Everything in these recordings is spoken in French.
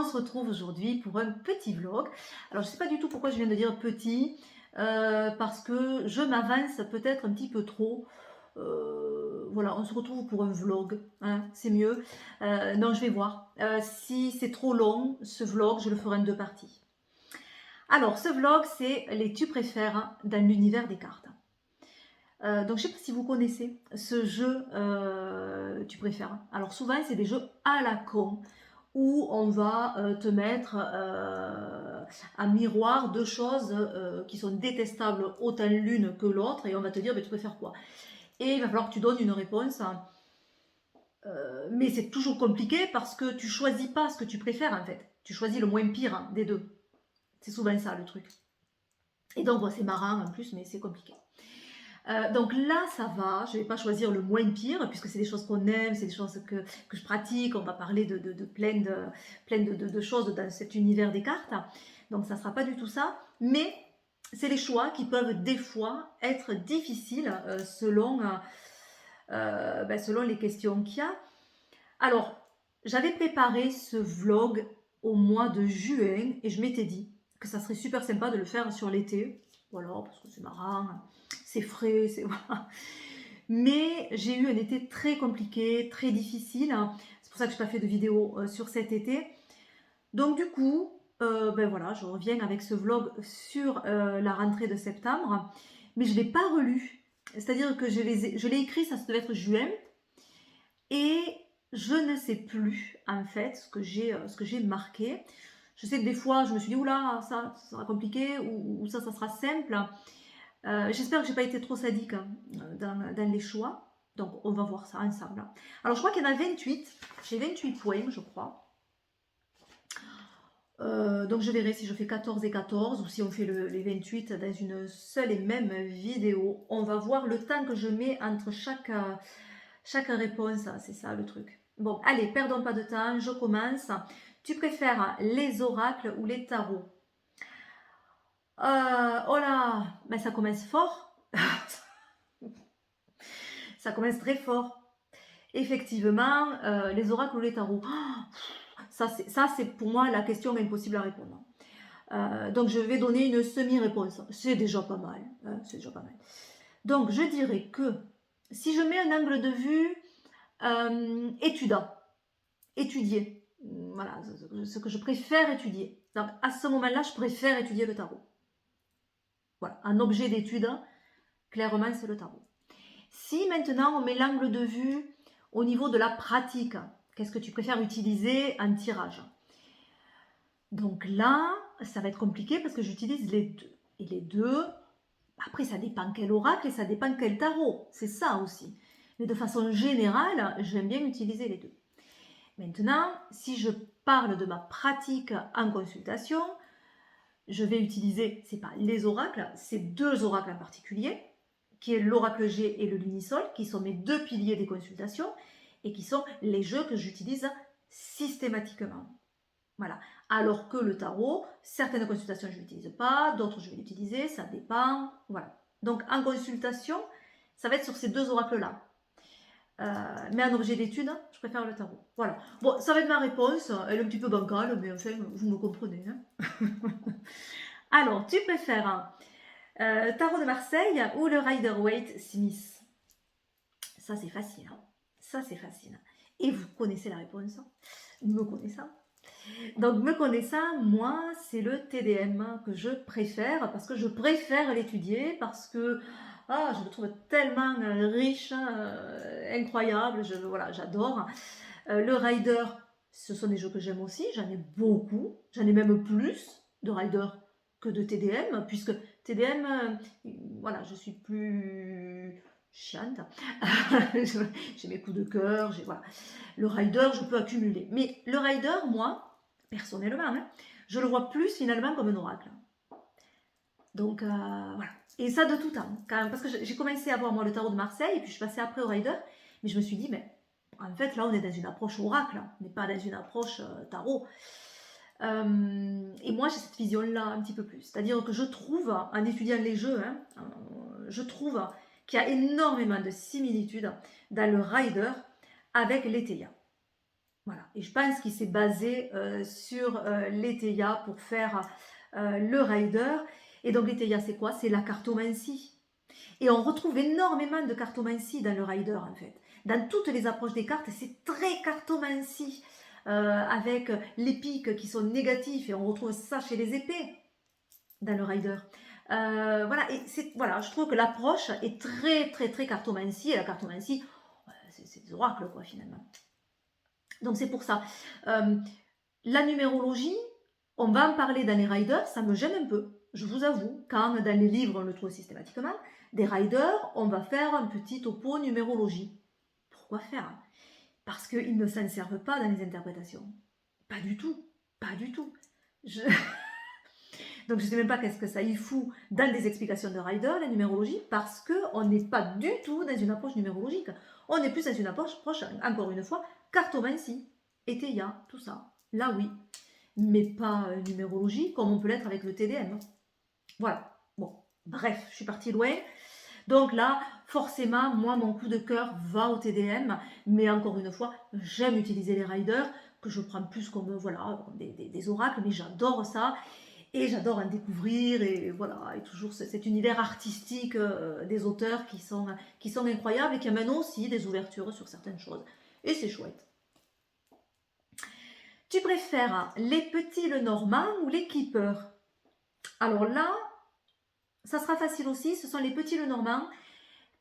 se retrouve aujourd'hui pour un petit vlog. Alors, je ne sais pas du tout pourquoi je viens de dire petit, parce que je m'avance peut-être un petit peu trop. Voilà, on se retrouve pour un vlog, hein, c'est mieux. Non, je vais voir. Si c'est trop long, ce vlog, je le ferai en deux parties. Alors, ce vlog, c'est les tu préfères dans l'univers des cartes. Donc, je ne sais pas si vous connaissez ce jeu tu préfères. Alors, souvent, c'est des jeux à la con où on va te mettre un miroir de choses qui sont détestables autant l'une que l'autre et on va te dire, mais tu préfères quoi? Et il va falloir que tu donnes une réponse. Mais c'est toujours compliqué parce que tu choisis pas ce que tu préfères en fait. Tu choisis le moins pire des deux. C'est souvent ça le truc. Et donc, bon, c'est marrant en plus, mais c'est compliqué. Donc là, ça va, je ne vais pas choisir le moins pire, puisque c'est des choses qu'on aime, c'est des choses que je pratique, on va parler de plein de choses dans cet univers des cartes. Donc ça ne sera pas du tout ça, mais c'est les choix qui peuvent des fois être difficiles selon les questions qu'il y a. Alors, j'avais préparé ce vlog au mois de juin et je m'étais dit que ça serait super sympa de le faire sur l'été. Voilà, parce que c'est marrant, c'est frais, c'est voilà. Mais j'ai eu un été très compliqué, très difficile. C'est pour ça que je n'ai pas fait de vidéo sur cet été. Donc du coup, ben voilà, je reviens avec ce vlog sur la rentrée de septembre. Mais je ne l'ai pas relu. C'est-à-dire que je l'ai écrit, ça devait être juin. Et je ne sais plus en fait ce que j'ai marqué. Je sais que des fois, je me suis dit, oula, ça sera compliqué, ou ça sera simple. J'espère que j'ai pas été trop sadique dans les choix. Donc, on va voir ça ensemble. Alors, je crois qu'il y en a 28. J'ai 28 points, je crois. Donc, je verrai si je fais 14 et 14 ou si on fait les 28 dans une seule et même vidéo. On va voir le temps que je mets entre chaque réponse. C'est ça le truc. Bon, allez, perdons pas de temps. Je commence. Tu préfères les oracles ou les tarots? Oh là, ben ça commence fort. Ça commence très fort. Effectivement, les oracles ou les tarots. Ça, c'est pour moi la question impossible à répondre. Donc, je vais donner une semi-réponse. C'est déjà pas mal. Hein, c'est déjà pas mal. Donc, je dirais que si je mets un angle de vue étudier, voilà, ce que je préfère étudier. Donc, à ce moment-là, je préfère étudier le tarot. Voilà, un objet d'étude, clairement, c'est le tarot. Si maintenant on met l'angle de vue au niveau de la pratique, qu'est-ce que tu préfères utiliser en tirage? Donc là, ça va être compliqué parce que j'utilise les deux. Et les deux, après ça dépend quel oracle et ça dépend quel tarot. C'est ça aussi. Mais de façon générale, j'aime bien utiliser les deux. Maintenant, si je parle de ma pratique en consultation, je vais utiliser, c'est pas les oracles, c'est deux oracles en particulier, qui est l'oracle G et le lunisol, qui sont mes deux piliers des consultations, et qui sont les jeux que j'utilise systématiquement. Voilà. Alors que le tarot, certaines consultations je ne l'utilise pas, d'autres je vais l'utiliser, ça dépend. Voilà. Donc en consultation, ça va être sur ces deux oracles-là. Mais en objet d'étude, je préfère le tarot. Voilà. Bon, ça va être ma réponse. Elle est un petit peu bancale, mais enfin, vous me comprenez. Hein. Alors, tu préfères Tarot de Marseille ou le Rider-Waite Smith? Ça, c'est facile. Hein. Ça, c'est facile. Et vous connaissez la réponse. Me connaissant. Donc, me connaissant, moi, c'est le TDM que je préfère parce que je préfère l'étudier parce que je le trouve tellement riche, incroyable. Voilà, j'adore. Le Rider, ce sont des jeux que j'aime aussi. J'en ai beaucoup. J'en ai même plus de Rider que de TDM, puisque TDM, voilà, je suis plus chiante. J'ai mes coups de cœur, voilà. Le rider, je peux accumuler. Mais le rider, moi, personnellement, hein, je le vois plus finalement comme un oracle. Donc, voilà. Et ça de tout temps, quand même, parce que j'ai commencé à voir moi le tarot de Marseille, et puis je suis passée après au rider, mais je me suis dit, mais en fait, là, on est dans une approche oracle, on n'est pas dans une approche tarot. Et moi, j'ai cette vision-là un petit peu plus. C'est-à-dire que je trouve, en étudiant les jeux, hein, je trouve qu'il y a énormément de similitudes dans le rider avec l'Eteia. Voilà. Et je pense qu'il s'est basé sur les Théias pour faire le rider. Et donc les Théias, c'est quoi? C'est la cartomancie. Et on retrouve énormément de cartomancie dans le rider, en fait. Dans toutes les approches des cartes, c'est très cartomancie, avec les pics qui sont négatifs, et on retrouve ça chez les épées, dans le rider. Voilà, et voilà, je trouve que l'approche est très, très, très cartomancie, et la cartomancie, c'est des oracles, quoi, finalement. Donc c'est pour ça. La numérologie, on va en parler dans les riders, ça me gêne un peu, je vous avoue. Quand dans les livres on le trouve systématiquement, des riders, on va faire un petit topo numérologie. Pourquoi faire? Parce qu'ils ne s'en servent pas dans les interprétations. Pas du tout, pas du tout. Donc je ne sais même pas qu'est-ce que ça y fout dans des explications de rider, la numérologie, parce qu'on n'est pas du tout dans une approche numérologique. On est plus dans une approche, encore une fois, cartomancie, Théia, tout ça. Là oui, mais pas numérologie comme on peut l'être avec le TDM. Voilà. Bon, bref, je suis partie loin. Donc là, forcément, moi, mon coup de cœur va au TDM, mais encore une fois, j'aime utiliser les riders, que je prends plus comme voilà, des oracles, mais j'adore ça. Et j'adore en découvrir, et voilà, et toujours cet univers artistique des auteurs qui sont incroyables et qui amènent aussi des ouvertures sur certaines choses. Et c'est chouette. Tu préfères les petits Lenormand ou les keepers? Alors là, ça sera facile aussi, ce sont les petits Lenormand,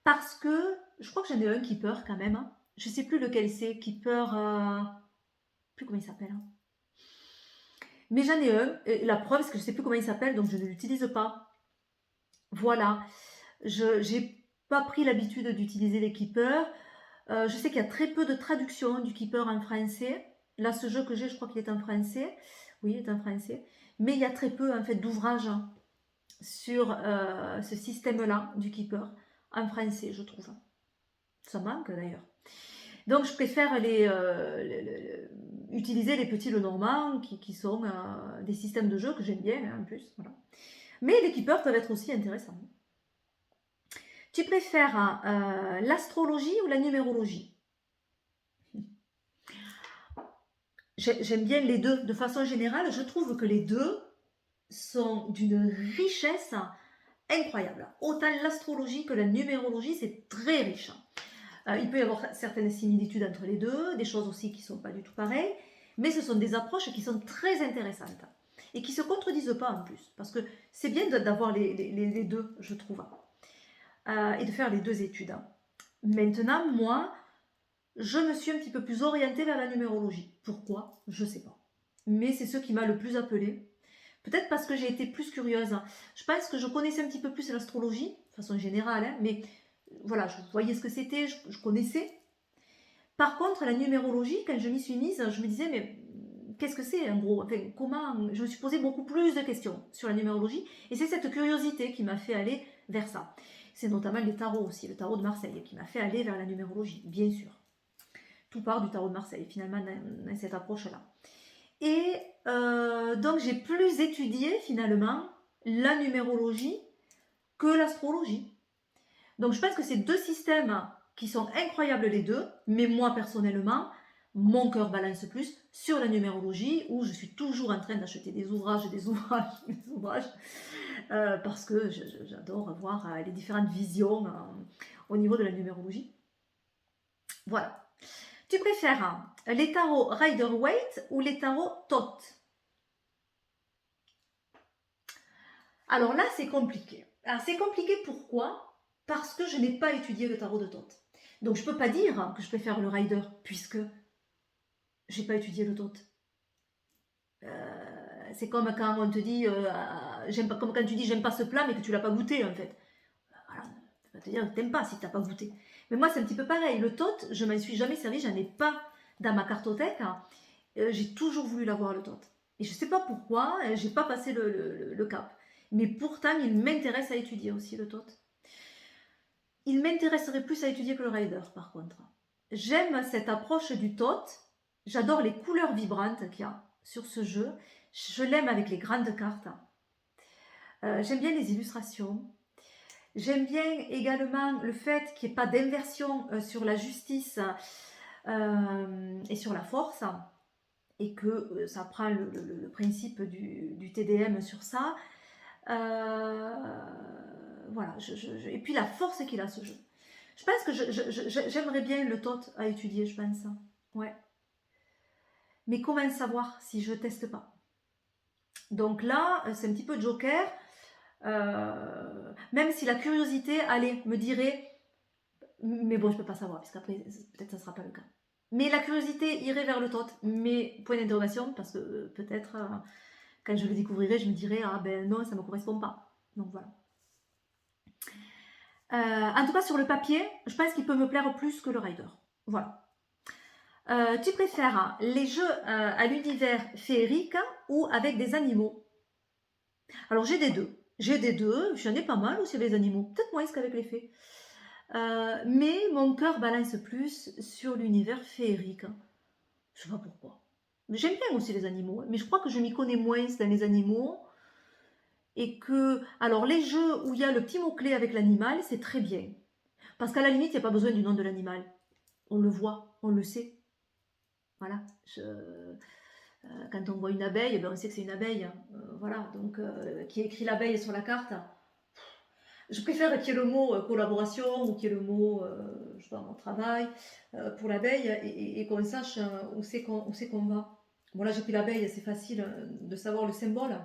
parce que je crois que j'en ai un keeper quand même. Hein. Je ne sais plus lequel c'est, keeper, plus comment il s'appelle. Hein. Mais j'en ai un, et la preuve c'est que je ne sais plus comment il s'appelle, donc je ne l'utilise pas. Voilà, je n'ai pas pris l'habitude d'utiliser les keepers. Je sais qu'il y a très peu de traduction du keeper en français. Là, ce jeu que j'ai, je crois qu'il est en français. Oui, il est en français. Mais il y a très peu en fait d'ouvrages sur ce système-là du keeper en français, je trouve. Ça manque d'ailleurs. Donc, je préfère utiliser les petits Lenormand qui sont des systèmes de jeu que j'aime bien hein, en plus. Voilà. Mais les keepers peuvent être aussi intéressants. Tu préfères l'astrologie ou la numérologie? J'aime bien les deux. De façon générale, je trouve que les deux sont d'une richesse incroyable. Autant l'astrologie que la numérologie, c'est très riche. Il peut y avoir certaines similitudes entre les deux, des choses aussi qui ne sont pas du tout pareilles, mais ce sont des approches qui sont très intéressantes et qui ne se contredisent pas en plus, parce que c'est bien d'avoir les deux, je trouve, et de faire les deux études. Maintenant, moi, je me suis un petit peu plus orientée vers la numérologie. Pourquoi? Je ne sais pas. Mais c'est ce qui m'a le plus appelée. Peut-être parce que j'ai été plus curieuse. Je pense que je connaissais un petit peu plus l'astrologie, de façon générale, hein, mais voilà, je voyais ce que c'était, je connaissais. Par contre, la numérologie, quand je m'y suis mise, je me disais, mais qu'est-ce que c'est en gros? Enfin, comment? Je me suis posé beaucoup plus de questions sur la numérologie, et c'est cette curiosité qui m'a fait aller vers ça. C'est notamment les tarots aussi, le tarot de Marseille, qui m'a fait aller vers la numérologie, bien sûr. Tout part du tarot de Marseille, finalement, dans cette approche-là. Et donc, j'ai plus étudié, finalement, la numérologie que l'astrologie. Donc, je pense que c'est deux systèmes qui sont incroyables les deux, mais moi, personnellement, mon cœur balance plus sur la numérologie, où je suis toujours en train d'acheter des ouvrages, parce que j'adore voir les différentes visions au niveau de la numérologie. Voilà. Tu préfères les tarots Rider-Waite ou les tarots Thoth? Alors là, c'est compliqué. Alors c'est compliqué pourquoi? Parce que je n'ai pas étudié le tarot de Thoth. Donc je ne peux pas dire que je préfère le Rider, puisque je n'ai pas étudié le Thoth. C'est comme quand on te dit, comme quand tu dis j'aime pas ce plat, mais que tu l'as pas goûté en fait. Voilà, tu vas te dire que t'aimes pas si tu n'as pas goûté. Mais moi c'est un petit peu pareil. Le Thoth, je m'en suis jamais servi, j'en ai pas dans ma cartothèque. J'ai toujours voulu l'avoir le Thoth. Et je ne sais pas pourquoi, j'ai pas passé le cap. Mais pourtant, il m'intéresse à étudier aussi le Thoth. Il m'intéresserait plus à étudier que le Rider, par contre. J'aime cette approche du Thoth. J'adore les couleurs vibrantes qu'il y a sur ce jeu. Je l'aime avec les grandes cartes. J'aime bien les illustrations. J'aime bien également le fait qu'il n'y ait pas d'inversion sur la justice. et sur la force, et que ça prend le principe du TDM sur ça. Voilà, et puis la force qu'il a ce jeu. Je pense que j'aimerais bien le TOT à étudier, je pense. Ouais. Mais comment savoir si je teste pas? Donc là, c'est un petit peu joker. Même si la curiosité, allez, me dirait, mais bon, je peux pas savoir, parce qu'après, peut-être ça sera pas le cas. Mais la curiosité irait vers le TOT, mais point d'interrogation, parce que peut-être, quand je le découvrirai, je me dirai, ah ben non, ça me correspond pas. Donc voilà. En tout cas, sur le papier, je pense qu'il peut me plaire plus que le Rider. Voilà. Tu préfères les jeux à l'univers féerique ou avec des animaux? Alors j'ai des deux. J'ai des deux, j'en ai pas mal aussi avec les animaux. Peut-être moins qu'avec les fées. Mais mon cœur balance plus sur l'univers féerique. Je sais pas pourquoi. J'aime bien aussi les animaux, mais je crois que je m'y connais moins dans les animaux. Et que, alors les jeux où il y a le petit mot-clé avec l'animal, c'est très bien. Parce qu'à la limite, il n'y a pas besoin du nom de l'animal. On le voit, on le sait. Voilà. Quand on voit une abeille, ben on sait que c'est une abeille. Voilà. Donc, qui écrit l'abeille sur la carte. Je préfère qu'il y ait le mot collaboration ou qu'il y ait le mot, je sais pas, mon travail pour l'abeille et qu'on sache où c'est qu'on va. Bon, là, j'ai pris l'abeille, c'est facile de savoir le symbole.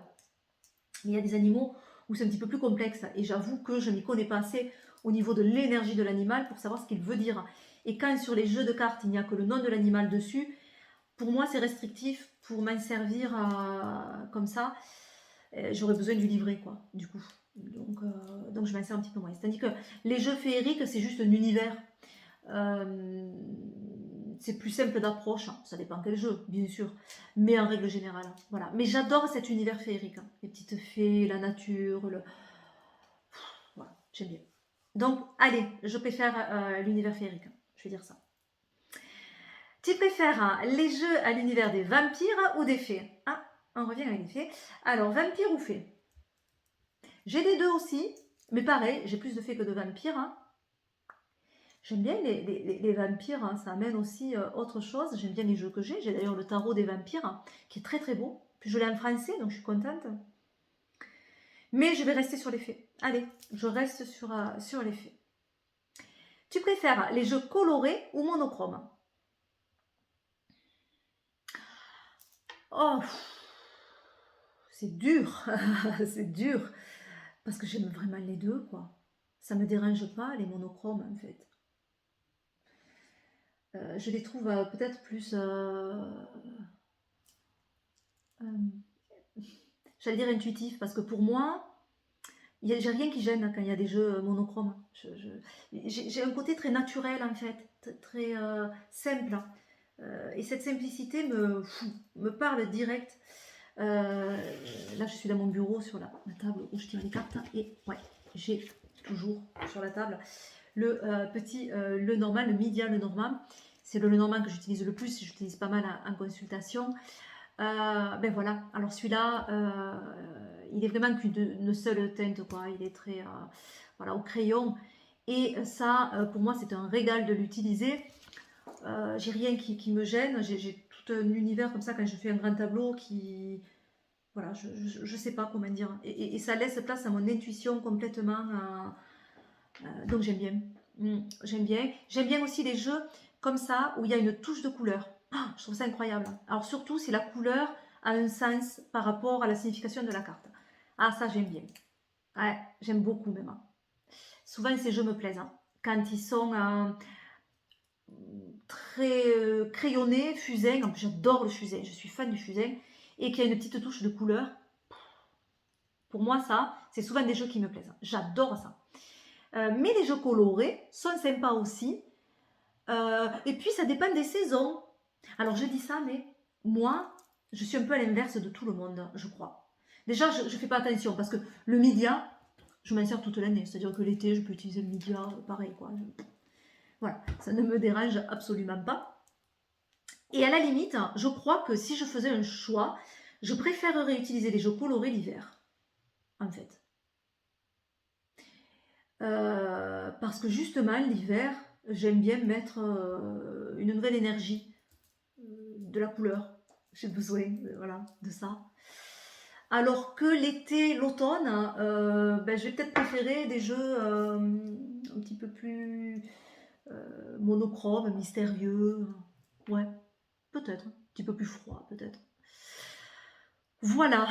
Mais il y a des animaux où c'est un petit peu plus complexe. Et j'avoue que je m'y connais pas assez au niveau de l'énergie de l'animal pour savoir ce qu'il veut dire. Et quand sur les jeux de cartes, il n'y a que le nom de l'animal dessus, pour moi, c'est restrictif pour m'en servir comme ça. J'aurais besoin du livret, quoi, du coup. Donc je m'en sers un petit peu moins. C'est-à-dire que les jeux féeriques, c'est juste un univers. C'est plus simple d'approche, hein. Ça dépend quel jeu, bien sûr, mais en règle générale, voilà. Mais j'adore cet univers féerique, hein. Les petites fées, la nature, voilà, j'aime bien. Donc, allez, je préfère l'univers féerique, je vais dire ça. Tu préfères les jeux à l'univers des vampires ou des fées? Ah, on revient avec les fées. Alors, vampire ou fée? J'ai les deux aussi, mais pareil, j'ai plus de fées que de vampires, hein. J'aime bien les vampires, hein, ça amène aussi autre chose. J'aime bien les jeux que j'ai. J'ai d'ailleurs le tarot des vampires, hein, qui est très très beau. Puis je l'ai en français, donc je suis contente. Mais je vais rester sur les faits. Allez, je reste sur les faits. Tu préfères les jeux colorés ou monochromes? Oh, c'est dur, c'est dur. Parce que j'aime vraiment les deux, quoi. Ça me dérange pas, les monochromes, en fait. Je les trouve peut-être plus... j'allais dire intuitif, parce que pour moi, j'ai rien qui gêne quand il y a des jeux monochromes. J'ai un côté très naturel, en fait, très simple. Et cette simplicité me parle direct. Là, je suis dans mon bureau, sur la table où je tire les cartes. Et ouais, j'ai toujours sur la table le petit Lenormand, le Media Lenormand. C'est le Lenormand que j'utilise le plus, j'utilise pas mal en consultation. Ben voilà, alors celui-là, il est vraiment qu'une seule teinte, quoi. Il est très, voilà, au crayon. Et ça, pour moi, c'est un régal de l'utiliser. J'ai rien qui me gêne. J'ai tout un univers comme ça quand je fais un grand tableau qui, voilà, je sais pas comment dire. Et ça laisse place à mon intuition complètement. Donc j'aime bien. J'aime bien. J'aime bien aussi les jeux comme ça où il y a une touche de couleur. Ah, je trouve ça incroyable. Alors surtout si la couleur a un sens par rapport à la signification de la carte. Ah, ça j'aime bien. Ouais, j'aime beaucoup même. Souvent ces jeux me plaisent, hein. Quand ils sont très crayonnés, fusain. En plus j'adore le fusain, je suis fan du fusain. Et qu'il y a une petite touche de couleur. Pour moi ça, c'est souvent des jeux qui me plaisent. J'adore ça. Mais les jeux colorés sont sympas aussi. Et puis ça dépend des saisons. Alors je dis ça, mais moi, je suis un peu à l'inverse de tout le monde, je crois. Déjà, je ne fais pas attention parce que le média, je m'en sers toute l'année. C'est-à-dire que l'été, je peux utiliser le média, pareil, quoi. Voilà, ça ne me dérange absolument pas. Et à la limite, je crois que si je faisais un choix, je préférerais utiliser les jeux colorés l'hiver, en fait. Parce que justement, l'hiver, j'aime bien mettre une nouvelle énergie, de la couleur. J'ai besoin voilà, de ça. Alors que l'été, l'automne, ben, je vais peut-être préférer des jeux un petit peu plus monochromes, mystérieux. Ouais, peut-être. Un petit peu plus froid, peut-être. Voilà.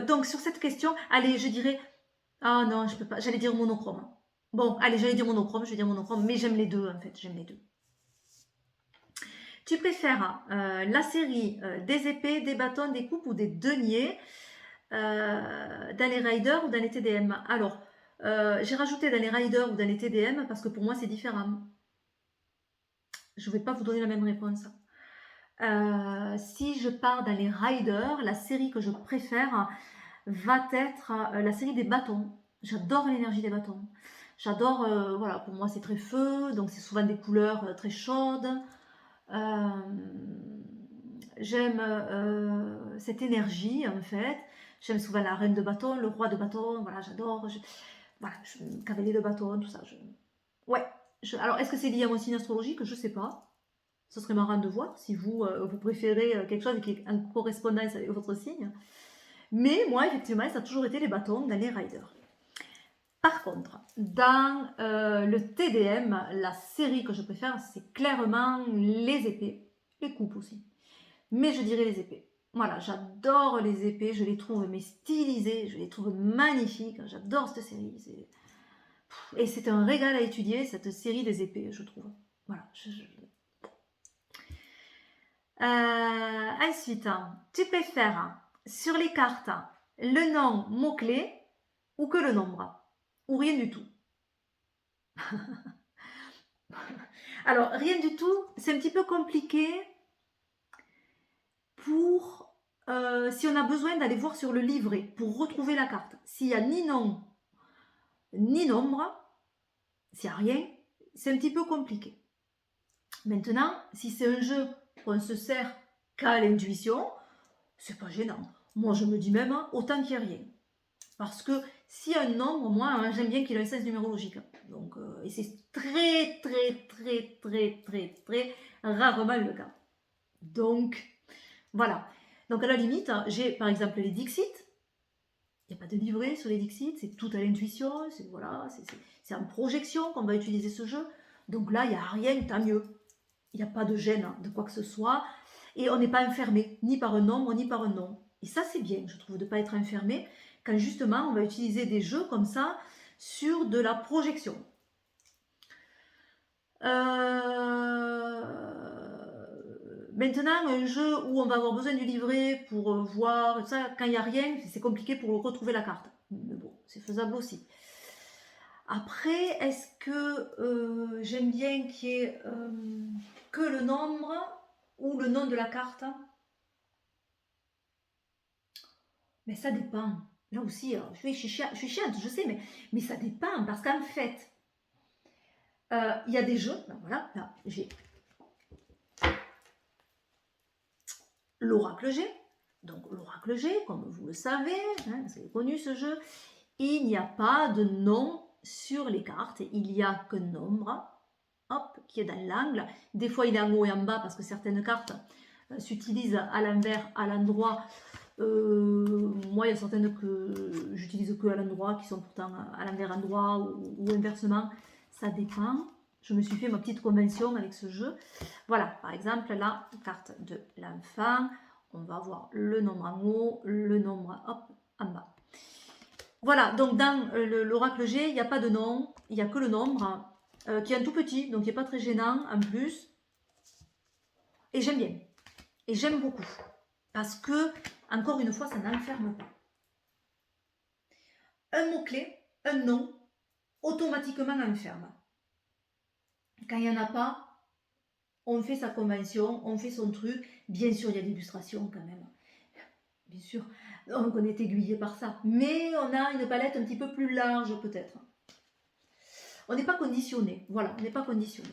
Donc, sur cette question, allez, je dirais. Ah non, je peux pas. J'allais dire monochrome. Bon, allez, j'allais dire monochrome, je vais dire monochrome, mais j'aime les deux, en fait. J'aime les deux. Tu préfères la série des épées, des bâtons, des coupes ou des deniers dans les riders ou dans les TDM? Alors, j'ai rajouté dans les riders ou dans les TDM parce que pour moi, c'est différent. Je ne vais pas vous donner la même réponse. Si je pars dans les riders, la série que je préfère va être la série des bâtons. J'adore l'énergie des bâtons. J'adore, voilà, pour moi c'est très feu, donc c'est souvent des couleurs très chaudes. J'aime cette énergie en fait. J'aime souvent la reine de bâton, le roi de bâton, voilà, j'adore. Voilà, cavalier de bâton, tout ça. Ouais. Alors, est-ce que c'est lié à mon signe astrologique? Je sais pas. Ce serait marrant de voir si vous, vous préférez quelque chose qui est en correspondance avec votre signe. Mais moi, effectivement, ça a toujours été les bâtons dans les riders. Par contre, dans le TDM, la série que je préfère, c'est clairement les épées, les coupes aussi. Mais je dirais les épées. Voilà, j'adore les épées, je les trouve mais stylisées, je les trouve magnifiques, j'adore cette série. Et c'est un régal à étudier, cette série des épées, je trouve. Voilà. Ensuite, tu préfères sur les cartes le nom mot-clé ou que le nombre? Ou rien du tout? Alors, rien du tout, c'est un petit peu compliqué pour si on a besoin d'aller voir sur le livret pour retrouver la carte. S'il n'y a ni nom ni nombre, s'il n'y a rien, c'est un petit peu compliqué. Maintenant, si c'est un jeu qu'on se sert qu'à l'intuition, c'est pas gênant. Moi, je me dis même autant qu'il n'y a rien. Parce que si un nombre, moi, j'aime bien qu'il ait un sens numérologique. Donc, et c'est très, très, très, très, très, très rarement le cas. Donc, voilà. Donc, à la limite, j'ai par exemple les Dixit. Il n'y a pas de livret sur les Dixit, c'est tout à l'intuition. C'est voilà, c'est en projection qu'on va utiliser ce jeu. Donc là, il n'y a rien, tant mieux. Il n'y a pas de gêne de quoi que ce soit. Et on n'est pas enfermé, ni par un nombre, ni par un nom. Et ça, c'est bien, je trouve, de ne pas être enfermé, quand justement, on va utiliser des jeux comme ça sur de la projection. Maintenant, un jeu où on va avoir besoin du livret pour voir, ça, quand il n'y a rien, c'est compliqué pour retrouver la carte. Mais bon, c'est faisable aussi. Après, est-ce que j'aime bien qu'il y ait que le nombre ou le nom de la carte? Mais ça dépend. Là aussi, je suis chiante, je sais, mais ça dépend. Parce qu'en fait, il y a des jeux, ben voilà, là, j'ai l'Oracle G. Donc, l'Oracle G, comme vous le savez, hein, vous avez connu ce jeu, il n'y a pas de nom sur les cartes. Il n'y a que nombre, hop, qui est dans l'angle. Des fois, il est en haut et en bas parce que certaines cartes s'utilisent à l'envers, à l'endroit. Moi, il y a certaines que j'utilise que à l'endroit, qui sont pourtant à l'envers endroit ou inversement. Ça dépend. Je me suis fait ma petite convention avec ce jeu. Voilà, par exemple, la carte de l'enfant. On va voir le nombre en haut, le nombre hop, en bas. Voilà, donc dans l'oracle G, il n'y a pas de nom, il n'y a que le nombre, qui est un tout petit, donc qui n'est pas très gênant en plus. Et j'aime bien. Et j'aime beaucoup. Parce que, encore une fois, ça n'enferme pas. Un mot-clé, un nom, automatiquement enferme. Quand il n'y en a pas, on fait sa convention, on fait son truc. Bien sûr, il y a l'illustration quand même. Bien sûr, on est aiguillé par ça. Mais on a une palette un petit peu plus large peut-être. On n'est pas conditionné. Voilà, on n'est pas conditionné.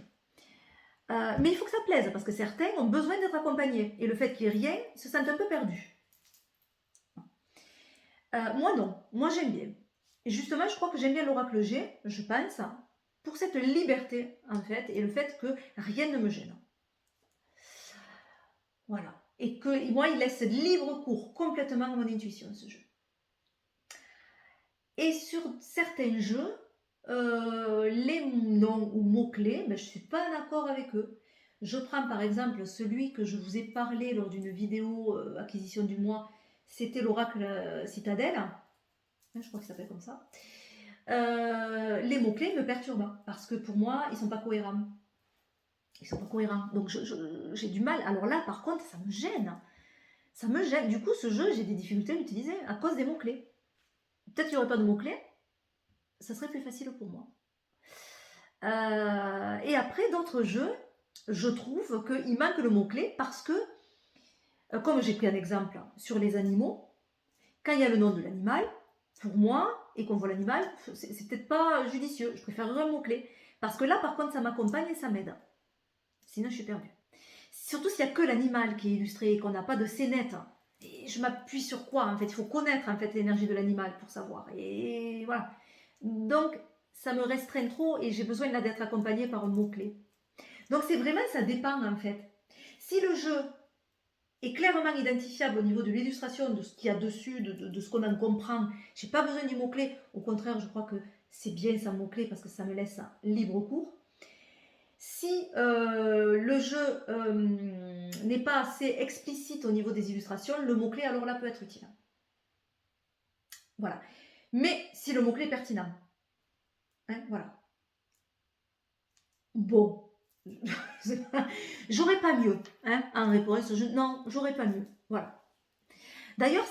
Mais il faut que ça plaise, parce que certains ont besoin d'être accompagnés. Et le fait qu'il n'y ait rien, ils se sentent un peu perdus. Moi non, moi j'aime bien. Et justement, je crois que j'aime bien l'oracle G, je pense. pour cette liberté, en fait, et le fait que rien ne me gêne. Voilà. Et que moi, il laisse libre cours complètement à mon intuition, ce jeu. Et sur certains jeux, les noms ou mots-clés, ben, je ne suis pas d'accord avec eux. Je prends par exemple celui que je vous ai parlé lors d'une vidéo acquisition du mois, c'était l'oracle Citadelle, je crois que ça s'appelle comme ça. Les mots-clés me perturbent parce que pour moi, ils ne sont pas cohérents. Ils sont pas cohérents. Donc j'ai du mal. Alors là, par contre, ça me gêne. Ça me gêne. Du coup, ce jeu, j'ai des difficultés à l'utiliser à cause des mots-clés. Peut-être qu'il n'y aurait pas de mots-clés, ça serait plus facile pour moi. Et après, d'autres jeux, je trouve qu'il manque le mot-clé parce que, comme j'ai pris un exemple sur les animaux, quand il y a le nom de l'animal, pour moi, et qu'on voit l'animal, c'est peut-être pas judicieux. Je préférerais un mot-clé. Parce que là, par contre, ça m'accompagne et ça m'aide. Sinon, je suis perdue. Surtout s'il n'y a que l'animal qui est illustré et qu'on n'a pas de scénette. Et je m'appuie sur quoi en fait? Il faut connaître en fait l'énergie de l'animal pour savoir. Et voilà. Donc, ça me restreint trop et j'ai besoin là d'être accompagnée par un mot-clé. Donc, c'est vraiment, ça dépend en fait. Si le jeu est clairement identifiable au niveau de l'illustration, de ce qu'il y a dessus, de ce qu'on en comprend, j'ai pas besoin du mot-clé. Au contraire, je crois que c'est bien sans mot-clé parce que ça me laisse libre cours. Si le jeu n'est pas assez explicite au niveau des illustrations, le mot-clé alors là peut être utile. Voilà. Mais si le mot-clé est pertinent. Hein, voilà. Bon. J'aurais pas mieux hein, en réponse. Non, j'aurais pas mieux. Voilà. D'ailleurs,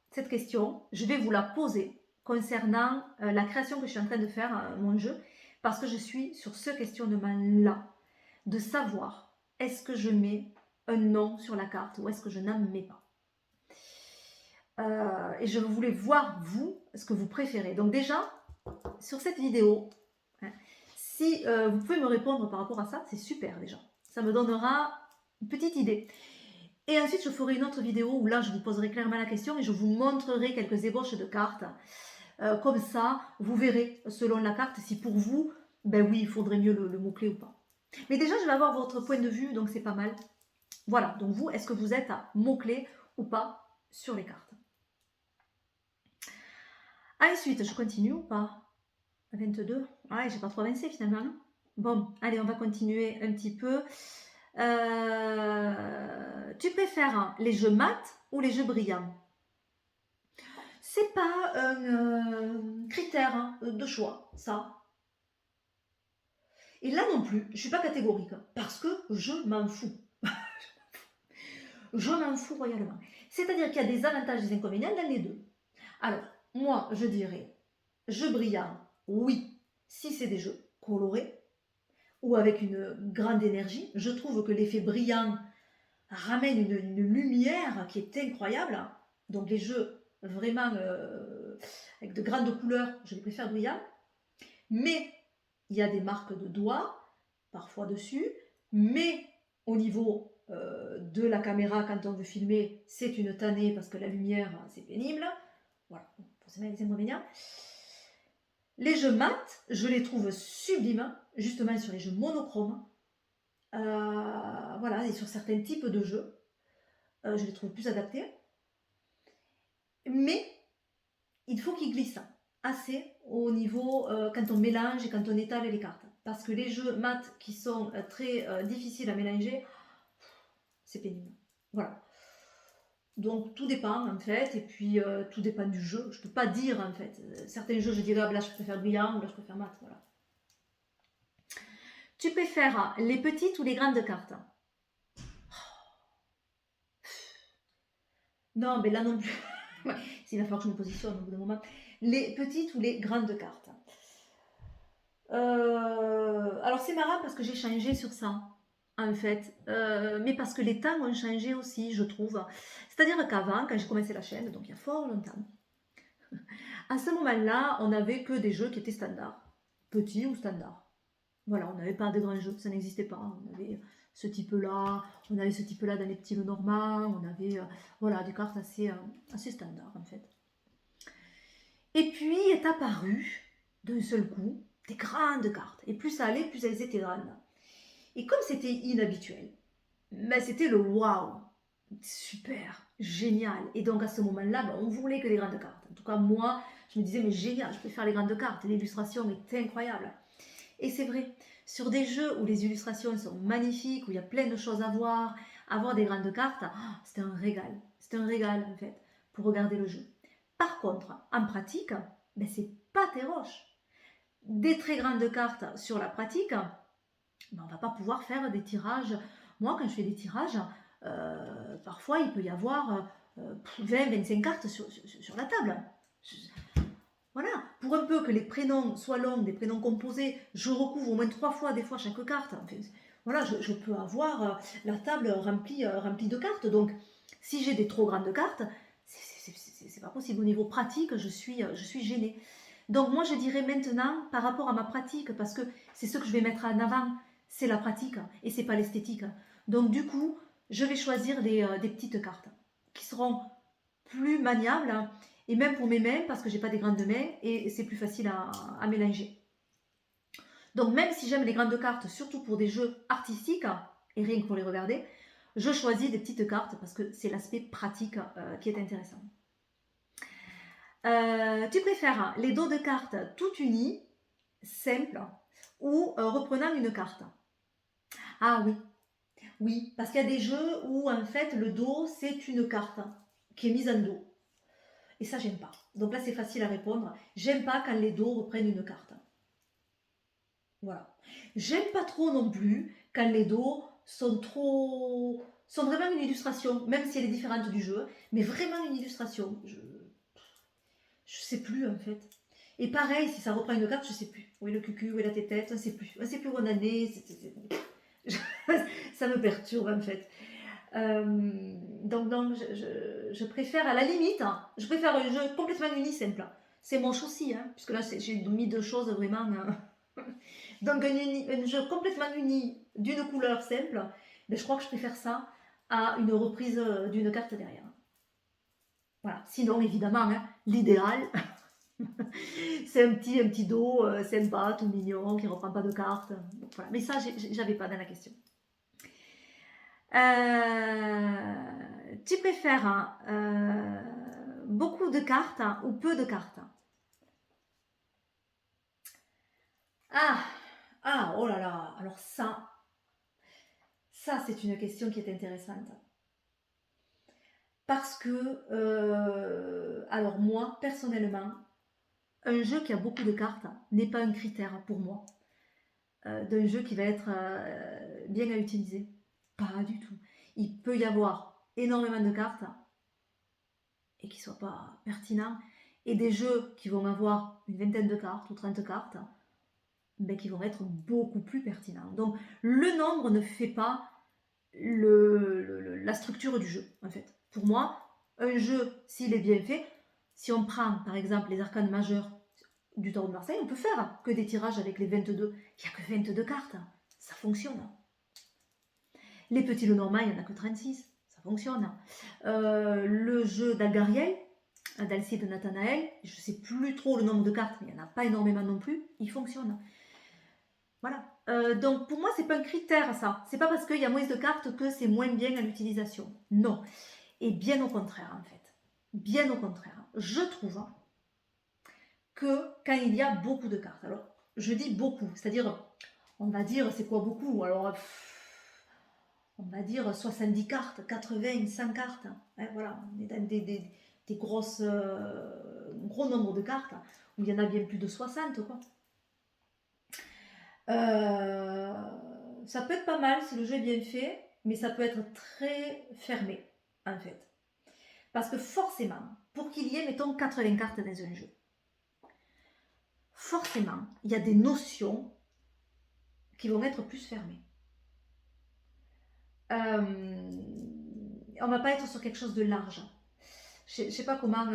cette question, je vais vous la poser concernant la création que je suis en train de faire, mon jeu, parce que je suis sur ce questionnement-là, de savoir est-ce que je mets un nom sur la carte ou est-ce que je n'en mets pas. Et je voulais voir, vous, ce que vous préférez. Donc déjà, sur cette vidéo, hein, si vous pouvez me répondre par rapport à ça, c'est super déjà. Ça me donnera une petite idée. Et ensuite, je ferai une autre vidéo où là, je vous poserai clairement la question et je vous montrerai quelques ébauches de cartes. Comme ça, vous verrez, selon la carte, si pour vous, ben oui, il faudrait mieux le mot-clé ou pas. Mais déjà, je vais avoir votre point de vue, donc c'est pas mal. Voilà, donc vous, est-ce que vous êtes à mot-clé ou pas sur les cartes? Ensuite, je continue ou pas? 22. Ouais, j'ai pas trop avancé finalement. Bon, allez, on va continuer un petit peu. Tu préfères les jeux mat ou les jeux brillants? C'est pas un critère de choix, ça. Et là non plus, je suis pas catégorique parce que je m'en fous. Je m'en fous royalement. C'est-à-dire qu'il y a des avantages et des inconvénients dans les deux. Alors, moi, je dirais, jeux brillants, oui, si c'est des jeux colorés ou avec une grande énergie. Je trouve que l'effet brillant ramène une lumière qui est incroyable. Donc les jeux vraiment avec de grandes couleurs, je les préfère brillants. Mais il y a des marques de doigts, parfois dessus. Mais au niveau de la caméra, quand on veut filmer, c'est une tannée parce que la lumière, c'est pénible. Voilà, forcément les inconvénients. Les jeux mat, je les trouve sublimes, justement sur les jeux monochromes. Voilà, et sur certains types de jeux, je les trouve plus adaptés. Mais il faut qu'ils glissent assez au niveau quand on mélange et quand on étale les cartes. Parce que les jeux mat qui sont très difficiles à mélanger, c'est pénible. Voilà. Donc tout dépend en fait, et puis tout dépend du jeu. Je ne peux pas dire en fait. Certains jeux, je dirais, ah, là je préfère brillant, ou là je préfère mat. Voilà. Tu préfères les petites ou les grandes cartes? Non, mais là non plus. Il va falloir que je me positionne au bout d'un moment. Les petites ou les grandes cartes? Alors c'est marrant parce que j'ai changé sur ça, en fait. Mais parce que les temps ont changé aussi, je trouve. C'est-à-dire qu'avant, quand j'ai commencé la chaîne, donc il y a fort longtemps, à ce moment-là, on n'avait que des jeux qui étaient standards. Petits ou standards. Voilà, on n'avait pas de grands jeux, ça n'existait pas. On avait ce type-là, on avait ce type-là dans les petits Lenormand, on avait voilà, des cartes assez standards en fait. Et puis est apparu d'un seul coup des grandes cartes. Et plus ça allait, plus elles étaient grandes. Et comme c'était inhabituel, ben c'était le waouh, super, génial. Et donc à ce moment-là, ben, on voulait que des grandes cartes. En tout cas, moi, je me disais, mais génial, je peux faire les grandes cartes. L'illustration est incroyable. Et c'est vrai, sur des jeux où les illustrations sont magnifiques, où il y a plein de choses à voir, avoir des grandes cartes, c'est un régal. C'est un régal en fait pour regarder le jeu. Par contre, en pratique, ben, c'est pas tes roches. Des très grandes cartes sur la pratique, ben, on va pas pouvoir faire des tirages. Moi, quand je fais des tirages, parfois il peut y avoir 20-25 cartes sur la table. Voilà, pour un peu que les prénoms soient longs, des prénoms composés, je recouvre au moins 3 fois des fois chaque carte. Enfin, voilà, je peux avoir la table remplie de cartes. Donc, si j'ai des trop grandes cartes, c'est pas possible. Au niveau pratique, je suis gênée. Donc, moi, je dirais maintenant, par rapport à ma pratique, parce que c'est ce que je vais mettre en avant, c'est la pratique et c'est pas l'esthétique. Donc, du coup, je vais choisir des petites cartes qui seront plus maniables et même pour mes mains, parce que j'ai pas des grandes mains et c'est plus facile à mélanger. Donc même si j'aime les grandes cartes, surtout pour des jeux artistiques, et rien que pour les regarder, je choisis des petites cartes parce que c'est l'aspect pratique qui est intéressant. Tu préfères les dos de cartes tout unis, simples, ou reprenant une carte? Ah oui, oui, parce qu'il y a des jeux où en fait le dos c'est une carte qui est mise en dos. Et ça, j'aime pas. Donc là, c'est facile à répondre. J'aime pas quand les dos reprennent une carte. Voilà. J'aime pas trop non plus quand les dos sont vraiment une illustration, même si elle est différente du jeu, mais vraiment une illustration. Je sais plus en fait. Et pareil, si ça reprend une carte, je sais plus. Où est le cucu, où est la tétette, on sait plus. On sait plus où on en est. Ça me perturbe en fait. Donc je préfère à la limite, hein, je préfère un jeu complètement uni simple. C'est moche aussi, hein, puisque là j'ai mis deux choses vraiment. Donc un jeu complètement uni d'une couleur simple, mais je crois que je préfère ça à une reprise d'une carte derrière. Voilà. Sinon évidemment, hein, l'idéal, c'est un petit dos sympa, tout mignon, qui ne reprend pas de cartes. Donc, voilà. Mais ça, j'avais pas dans la question. Tu préfères beaucoup de cartes ou peu de cartes? Oh là là, alors ça c'est une question qui est intéressante. Parce que, alors moi, personnellement, un jeu qui a beaucoup de cartes n'est pas un critère pour moi d'un jeu qui va être bien à utiliser. Pas du tout. Il peut y avoir énormément de cartes et qui ne soient pas pertinents, et des jeux qui vont avoir une vingtaine de cartes ou 30 cartes, ben, qui vont être beaucoup plus pertinents. Donc le nombre ne fait pas la structure du jeu, en fait. Pour moi, un jeu, s'il est bien fait, si on prend par exemple les arcanes majeures du Tarot de Marseille, on peut faire que des tirages avec les 22. Il n'y a que 22 cartes, ça fonctionne. Les petits Lenormand, il n'y en a que 36, ça fonctionne. Le jeu d'Algariel, d'Alcide Nathanaël, je ne sais plus trop le nombre de cartes, mais il n'y en a pas énormément non plus, il fonctionne. Voilà. Donc pour moi, c'est pas un critère ça. C'est pas parce qu'il y a moins de cartes que c'est moins bien à l'utilisation. Non. Et bien au contraire en fait. Bien au contraire. Je trouve que quand il y a beaucoup de cartes, alors je dis beaucoup, c'est-à-dire, on va dire, c'est quoi beaucoup? Alors, on va dire 70 cartes, 80, 100 cartes. Hein, voilà, on est dans des grosses, gros nombre de cartes, où il y en a bien plus de 60, quoi. Ça peut être pas mal si le jeu est bien fait, mais ça peut être très fermé, en fait. Parce que forcément, pour qu'il y ait, mettons, 80 cartes dans un jeu, forcément, il y a des notions qui vont être plus fermées. On ne va pas être sur quelque chose de large. Je ne sais pas comment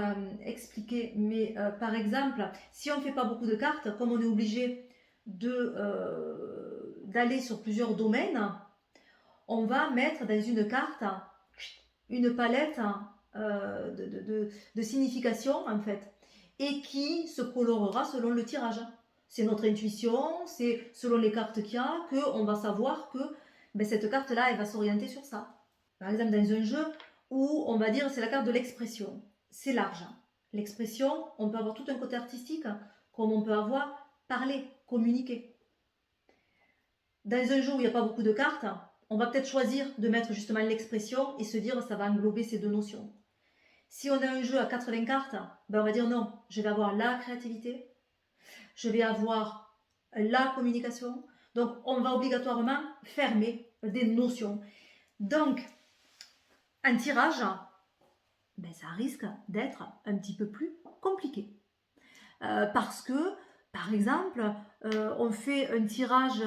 expliquer, mais par exemple, si on ne fait pas beaucoup de cartes, comme on est obligé d'aller sur plusieurs domaines, on va mettre dans une carte une palette de signification en fait, et qui se colorera selon le tirage. C'est notre intuition, c'est selon les cartes qu'il y a qu'on va savoir que ben, cette carte-là, elle va s'orienter sur ça. Par exemple, dans un jeu où on va dire c'est la carte de l'expression. C'est large. L'expression, on peut avoir tout un côté artistique, comme on peut avoir parler, communiquer. Dans un jeu où il n'y a pas beaucoup de cartes, on va peut-être choisir de mettre justement l'expression et se dire ça va englober ces deux notions. Si on a un jeu à 80 cartes, ben on va dire non, je vais avoir la créativité, je vais avoir la communication. Donc, on va obligatoirement fermer des notions. Donc, un tirage, ben, ça risque d'être un petit peu plus compliqué. Parce que, par exemple, on fait un tirage,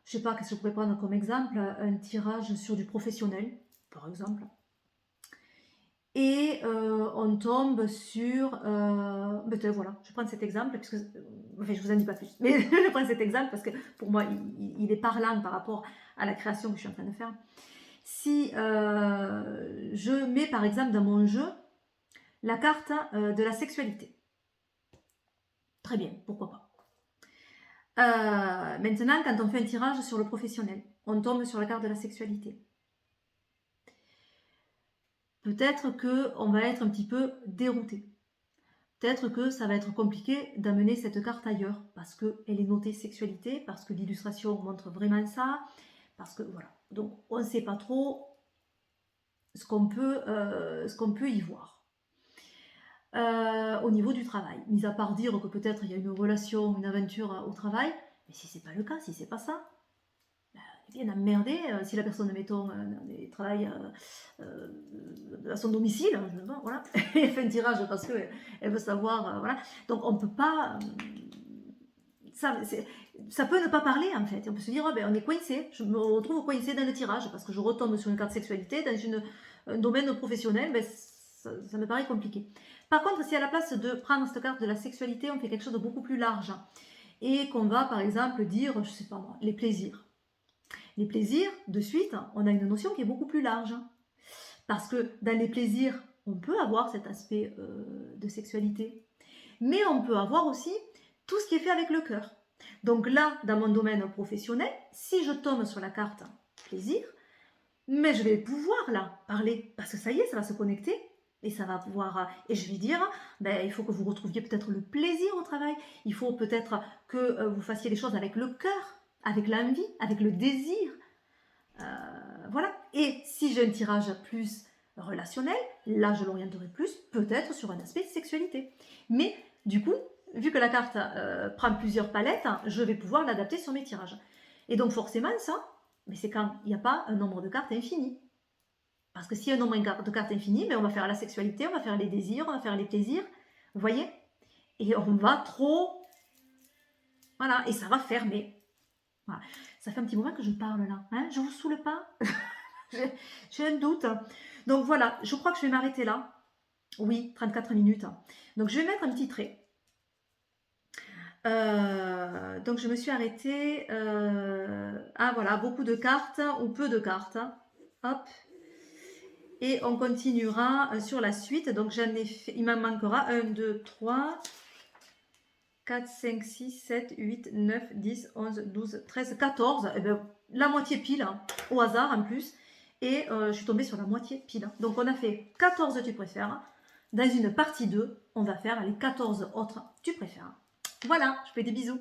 je sais pas, qu'est-ce que je pourrais prendre comme exemple, un tirage sur du professionnel, par exemple. Et on tombe sur... ben, voilà, je prends cet exemple, puisque, enfin, je vous en dis pas plus, mais je prends cet exemple parce que pour moi, il est parlant par rapport à la création que je suis en train de faire. Si je mets par exemple dans mon jeu la carte de la sexualité. Très bien, pourquoi pas. Maintenant, quand on fait un tirage sur le professionnel, on tombe sur la carte de la sexualité. Peut-être qu'on va être un petit peu dérouté. Peut-être que ça va être compliqué d'amener cette carte ailleurs, parce qu'elle est notée sexualité, parce que l'illustration montre vraiment ça, parce que voilà. Donc on ne sait pas trop ce qu'on peut y voir. Au niveau du travail, mis à part dire que peut-être il y a une relation, une aventure au travail, mais si c'est pas le cas, si c'est pas ça, bien emmerdé si la personne, mettons, travaille à son domicile, voilà, elle fait un tirage parce qu'elle veut savoir, voilà. Donc on ne peut pas... ça peut ne pas parler en fait. On peut se dire, oh, ben, on est coincé, je me retrouve coincé dans le tirage parce que je retombe sur une carte sexualité dans un domaine professionnel, ben, ça me paraît compliqué. Par contre, si à la place de prendre cette carte de la sexualité, on fait quelque chose de beaucoup plus large et qu'on va par exemple dire, je sais pas moi, les plaisirs. Les plaisirs, de suite, on a une notion qui est beaucoup plus large. Parce que dans les plaisirs, on peut avoir cet aspect de sexualité. Mais on peut avoir aussi tout ce qui est fait avec le cœur. Donc là, dans mon domaine professionnel, si je tombe sur la carte plaisir, mais je vais pouvoir là parler. Parce que ça y est, ça va se connecter. Et ça va pouvoir... et je vais dire, ben, il faut que vous retrouviez peut-être le plaisir au travail. Il faut peut-être que vous fassiez les choses avec le cœur, avec l'envie, avec le désir. Voilà. Et si j'ai un tirage plus relationnel, là je l'orienterai plus peut-être sur un aspect sexualité. Mais du coup, vu que la carte prend plusieurs palettes, je vais pouvoir l'adapter sur mes tirages. Et donc forcément ça, mais c'est quand il n'y a pas un nombre de cartes infini. Parce que s'il y a un nombre de cartes infini, mais on va faire la sexualité, on va faire les désirs, on va faire les plaisirs. Vous voyez? Et on va trop... Voilà, et ça va fermer. Voilà. Ça fait un petit moment que je parle là. Hein, je ne vous saoule pas? J'ai un doute. Donc voilà, je crois que je vais m'arrêter là. Oui, 34 minutes. Donc je vais mettre un petit trait. Donc je me suis arrêtée. Ah voilà, beaucoup de cartes ou peu de cartes. Hop. Et on continuera sur la suite. Donc j'en ai fait, il m'en manquera 1, 2, 3, 4, 5, 6, 7, 8, 9, 10, 11, 12, 13, 14. Et bien, la moitié pile, hein, au hasard en plus. Et je suis tombée sur la moitié pile. Donc on a fait 14 tu préfères. Dans une partie 2, on va faire les 14 autres tu préfères. Voilà, je fais des bisous.